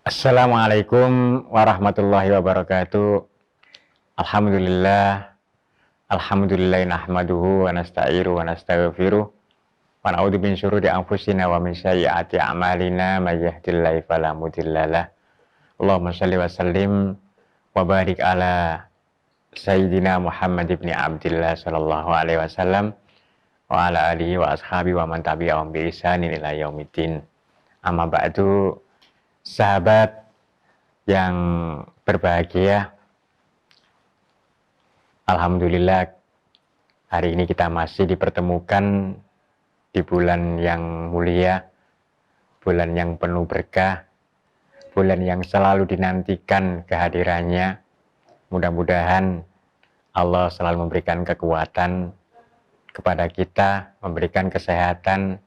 Assalamualaikum warahmatullahi wabarakatuh. Alhamdulillah, alhamdulillah nahmaduhu wa nasta'iru wa nastaghfiruh wa na'udzu min syururi anfusina wa min sayyiati a'malina may yahdihillahu fala mudhillalah. Allahumma shalli wa sallim wa barik ala sayyidina Muhammad ibn Abdillah sallallahu alaihi wasallam wa ala alihi wa ashabi wa man tabi'ahum bi ihsanin ila yaumiddin. Amma ba'du, sahabat yang berbahagia, alhamdulillah hari ini kita masih dipertemukan di bulan yang mulia, bulan yang penuh berkah, bulan yang selalu dinantikan kehadirannya. Mudah-mudahan Allah selalu memberikan kekuatan kepada kita, memberikan kesehatan,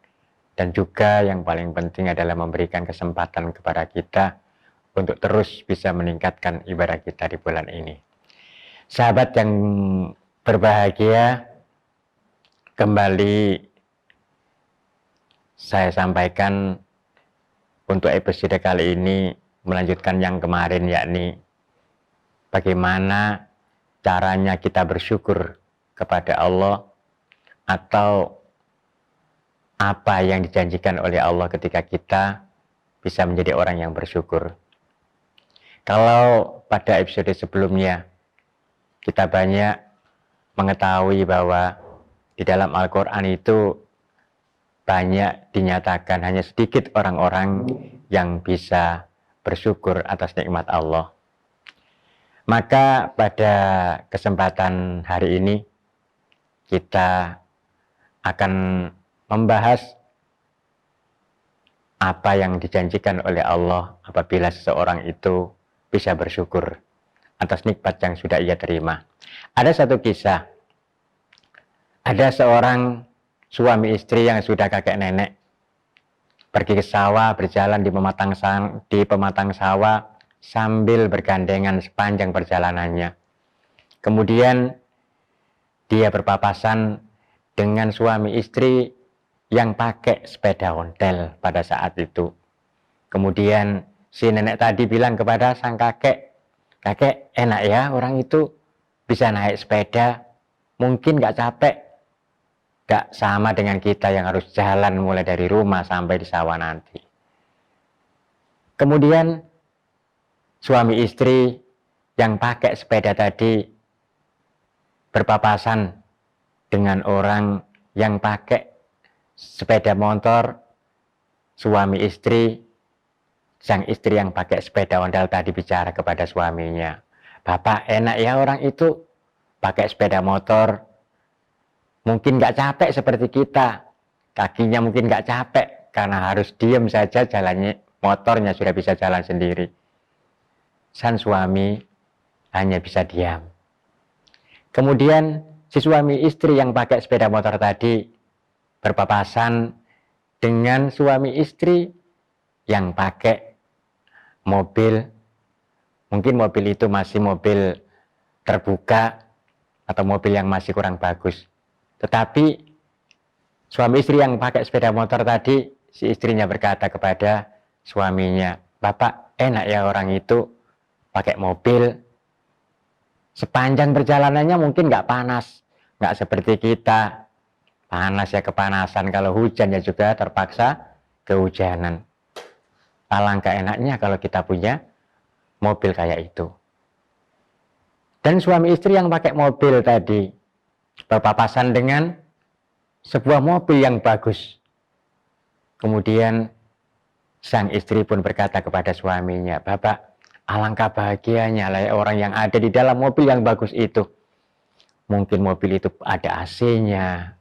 dan juga yang paling penting adalah memberikan kesempatan kepada kita untuk terus bisa meningkatkan ibadah kita di bulan ini. Sahabat yang berbahagia, kembali saya sampaikan untuk episode kali ini melanjutkan yang kemarin, yakni bagaimana caranya kita bersyukur kepada Allah, atau apa yang dijanjikan oleh Allah ketika kita bisa menjadi orang yang bersyukur. Kalau pada episode sebelumnya kita banyak mengetahui bahwa di dalam Al-Quran itu banyak dinyatakan hanya sedikit orang-orang yang bisa bersyukur atas nikmat Allah. Maka pada kesempatan hari ini kita akan membahas apa yang dijanjikan oleh Allah apabila seseorang itu bisa bersyukur atas nikmat yang sudah ia terima. Ada satu kisah, ada seorang suami istri yang sudah kakek nenek pergi ke sawah, berjalan di pematang sawah sambil bergandengan sepanjang perjalanannya. Kemudian dia berpapasan dengan suami istri yang pakai sepeda ontel pada saat itu. Kemudian si nenek tadi bilang kepada sang kakek, "Kakek, enak ya orang itu bisa naik sepeda, mungkin gak capek, gak sama dengan kita yang harus jalan mulai dari rumah sampai di sawah nanti." Kemudian suami istri yang pakai sepeda tadi berpapasan dengan orang yang pakai sepeda motor. Suami istri, sang istri yang pakai sepeda ontel tadi bicara kepada suaminya, "Bapak, enak ya orang itu pakai sepeda motor, mungkin gak capek seperti kita, kakinya mungkin gak capek karena harus diem saja, jalannya motornya sudah bisa jalan sendiri." Sang suami hanya bisa diam. Kemudian si suami istri yang pakai sepeda motor tadi berpapasan dengan suami istri yang pakai mobil. Mungkin mobil itu masih mobil terbuka atau mobil yang masih kurang bagus. Tetapi suami istri yang pakai sepeda motor tadi, si istrinya berkata kepada suaminya, "Bapak, enak ya orang itu pakai mobil, sepanjang perjalanannya mungkin nggak panas, nggak seperti kita, panas ya kepanasan, kalau hujan ya juga terpaksa kehujanan. Alangkah enaknya kalau kita punya mobil kayak itu." Dan suami istri yang pakai mobil tadi berpapasan dengan sebuah mobil yang bagus. Kemudian sang istri pun berkata kepada suaminya, "Bapak, alangkah bahagianya lah orang yang ada di dalam mobil yang bagus itu. Mungkin mobil itu ada AC-nya,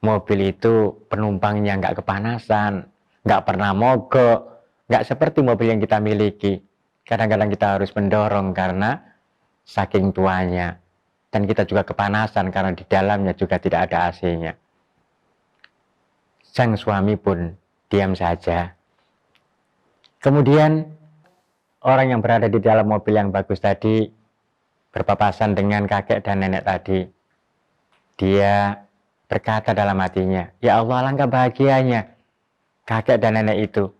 mobil itu penumpangnya nggak kepanasan, nggak pernah mogok, nggak seperti mobil yang kita miliki. Kadang-kadang kita harus mendorong karena saking tuanya, dan kita juga kepanasan karena di dalamnya juga tidak ada AC-nya." Sang suami pun diam saja. Kemudian orang yang berada di dalam mobil yang bagus tadi berpapasan dengan kakek dan nenek tadi. Dia berkata dalam hatinya, ya Allah, alangkah bahagianya kakek dan nenek itu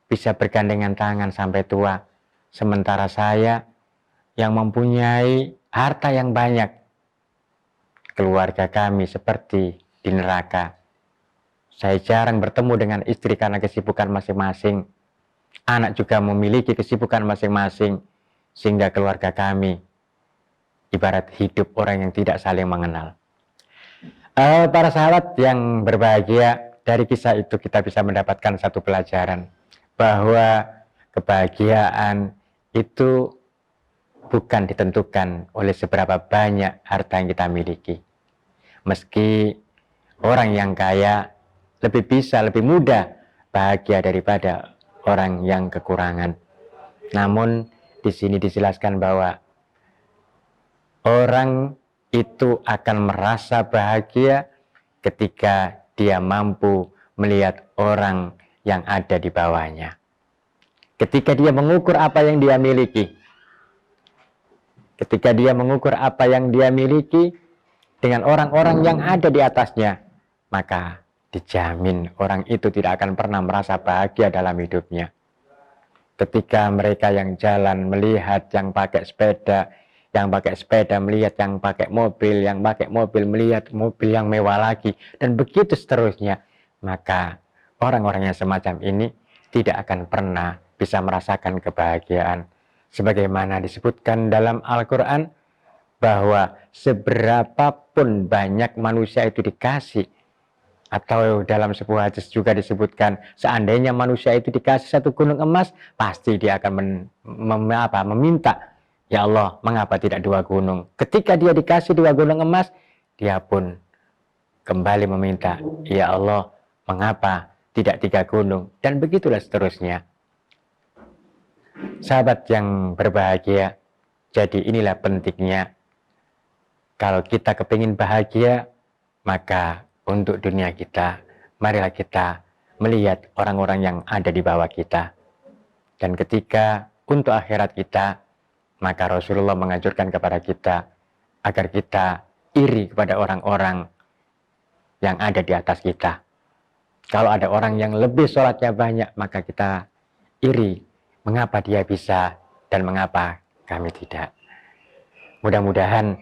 bisa bergandengan tangan sampai tua, sementara saya yang mempunyai harta yang banyak, keluarga kami seperti di neraka. Saya jarang bertemu dengan istri karena kesibukan masing-masing. Anak juga memiliki kesibukan masing-masing, sehingga keluarga kami ibarat hidup orang yang tidak saling mengenal. Para sahabat yang berbahagia, dari kisah itu kita bisa mendapatkan satu pelajaran, bahwa kebahagiaan itu bukan ditentukan oleh seberapa banyak harta yang kita miliki. Meski orang yang kaya lebih mudah bahagia daripada orang yang kekurangan. Namun di sini dijelaskan bahwa orang itu akan merasa bahagia ketika dia mampu melihat orang yang ada di bawahnya. Ketika dia mengukur apa yang dia miliki. Ketika dia mengukur apa yang dia miliki dengan orang-orang yang ada di atasnya, maka dijamin orang itu tidak akan pernah merasa bahagia dalam hidupnya. Ketika mereka yang jalan melihat yang pakai sepeda melihat yang pakai mobil melihat mobil yang mewah lagi, dan begitu seterusnya, maka orang-orang yang semacam ini tidak akan pernah bisa merasakan kebahagiaan. Sebagaimana disebutkan dalam Al-Quran, bahwa seberapapun banyak manusia itu dikasih, atau dalam sebuah hadis juga disebutkan, seandainya manusia itu dikasih satu gunung emas, pasti dia akan meminta, ya Allah, mengapa tidak 2 gunung? Ketika dia dikasih 2 gunung emas, dia pun kembali meminta, ya Allah, mengapa tidak 3 gunung? Dan begitulah seterusnya. Sahabat yang berbahagia, jadi inilah pentingnya. Kalau kita kepingin bahagia, maka untuk dunia kita, marilah kita melihat orang-orang yang ada di bawah kita. Dan ketika untuk akhirat kita, maka Rasulullah menganjurkan kepada kita agar kita iri kepada orang-orang yang ada di atas kita. Kalau ada orang yang lebih sholatnya banyak, maka kita iri. Mengapa dia bisa dan mengapa kami tidak? Mudah-mudahan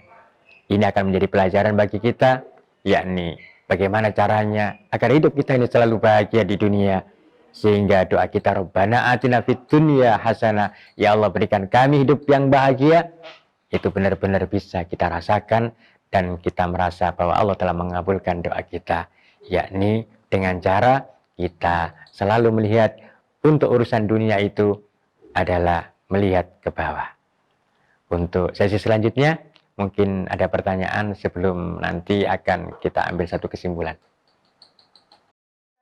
ini akan menjadi pelajaran bagi kita, yakni bagaimana caranya agar hidup kita ini selalu bahagia di dunia. Sehingga doa kita, Rabbana atina fid dunya hasanah, ya Allah, berikan kami hidup yang bahagia, itu benar-benar bisa kita rasakan dan kita merasa bahwa Allah telah mengabulkan doa kita, yakni dengan cara kita selalu melihat untuk urusan dunia itu adalah melihat ke bawah. Untuk sesi selanjutnya mungkin ada pertanyaan sebelum nanti akan kita ambil satu kesimpulan.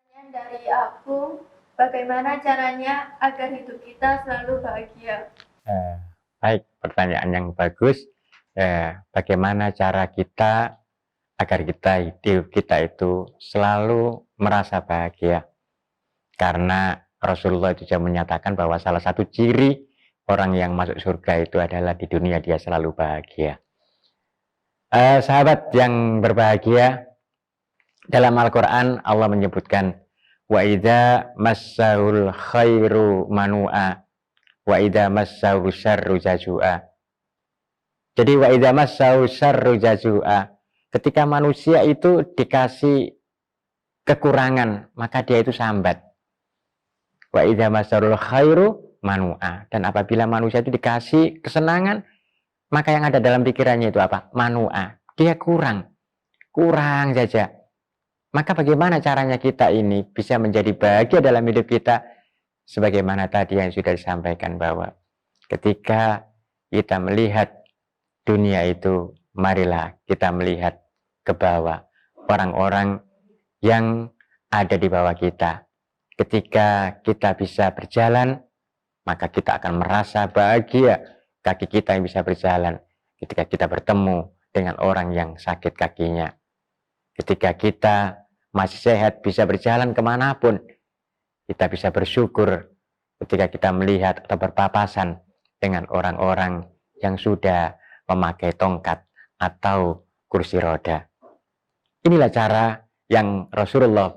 Pertanyaan dari aku, bagaimana caranya agar hidup kita selalu bahagia? Baik, pertanyaan yang bagus. Bagaimana cara kita agar hidup kita itu selalu merasa bahagia? Karena Rasulullah juga menyatakan bahwa salah satu ciri orang yang masuk surga itu adalah di dunia dia selalu bahagia. Sahabat yang berbahagia, dalam Al-Quran Allah menyebutkan, wa idza massahul khairu manu'a wa idza massahu syarru jazua. Jadi wa idza massahu syarru jazua, ketika manusia itu dikasih kekurangan, maka dia itu sambat. Wa idza masarul khairu manu'a, dan apabila manusia itu dikasih kesenangan, maka yang ada dalam pikirannya itu apa? Manu'a, dia kurang saja. Maka bagaimana caranya kita ini bisa menjadi bahagia dalam hidup kita? Sebagaimana tadi yang sudah disampaikan, bahwa ketika kita melihat dunia itu, marilah kita melihat ke bawah orang-orang yang ada di bawah kita. Ketika kita bisa berjalan, maka kita akan merasa bahagia kaki kita yang bisa berjalan. Ketika kita bertemu dengan orang yang sakit kakinya, ketika kita masih sehat bisa berjalan kemanapun, kita bisa bersyukur ketika kita melihat atau berpapasan dengan orang-orang yang sudah memakai tongkat atau kursi roda. Inilah cara yang Rasulullah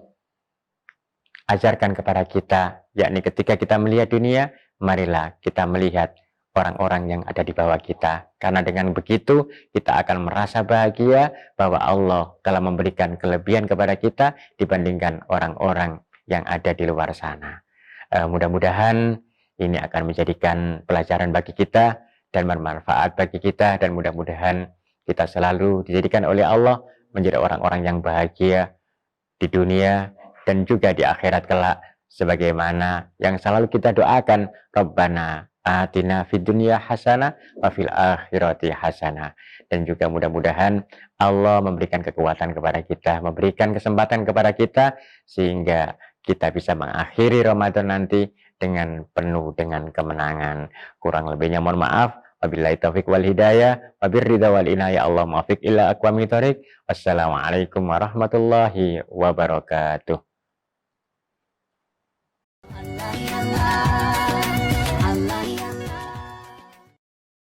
ajarkan kepada kita, yakni ketika kita melihat dunia, marilah kita melihat orang-orang yang ada di bawah kita. Karena dengan begitu kita akan merasa bahagia bahwa Allah telah memberikan kelebihan kepada kita dibandingkan orang-orang yang ada di luar sana. Mudah-mudahan ini akan menjadikan pelajaran bagi kita dan bermanfaat bagi kita, dan mudah-mudahan kita selalu dijadikan oleh Allah menjadi orang-orang yang bahagia di dunia dan juga di akhirat kelak, sebagaimana yang selalu kita doakan, Rabbana atina fid dunya hasanah wa fil akhirati hasanah. Dan juga mudah-mudahan Allah memberikan kekuatan kepada kita, memberikan kesempatan kepada kita, sehingga kita bisa mengakhiri Ramadan nanti dengan penuh dengan kemenangan. Kurang lebihnya mohon maaf. Wabillahi taufiq wal hidayah, wabirridha wal inayah, Allah muwaffiq ila aqwamit thoriq. Wassalamualaikum warahmatullahi wabarakatuh. Allah